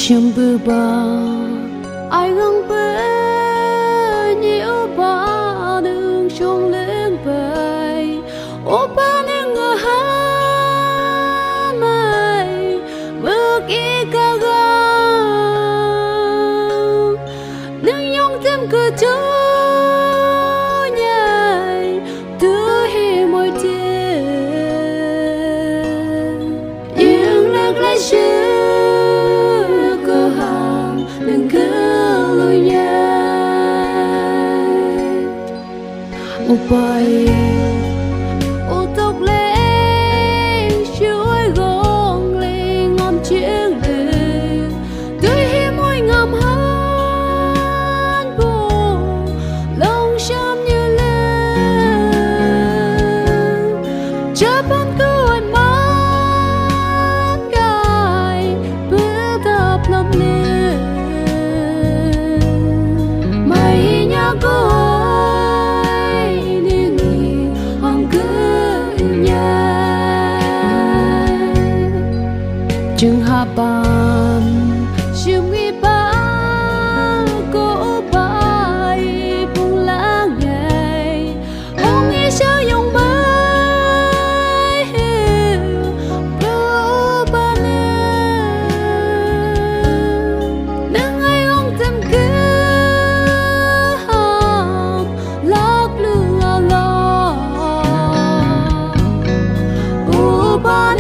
Chăm bơ ba ai găng bơ nhiều ba đường trong lên bay ô ba nên ngờ ha mày bước ý ca ga nâng nhung thêm cơ chớ nhảy từ hi môi tiền yêu lạc lại chưa đừng cứ lùi nhai ô bay ô tóc lên chuối gong lên ngắm chiếc đèn tôi hi môi ngắm hát buồn lòng xám như lên chớp bóng cười mắt gai bước tập lấp lên chừng hạ bàn chiều nghĩ ba cô bay buông lá ngày không nghĩ sao dùng bay cô ba nâng ai không thêm cứ lắc lư lo cô ba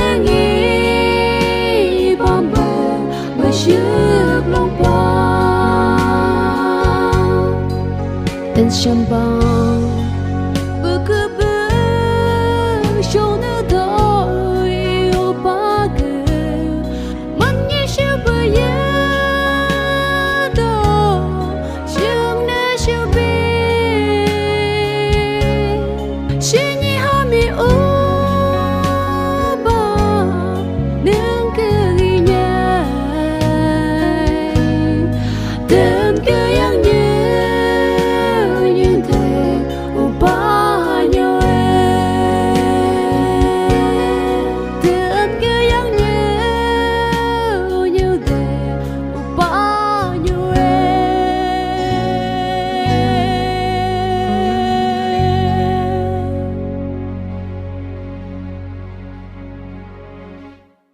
trước lòng ba tên chăm ba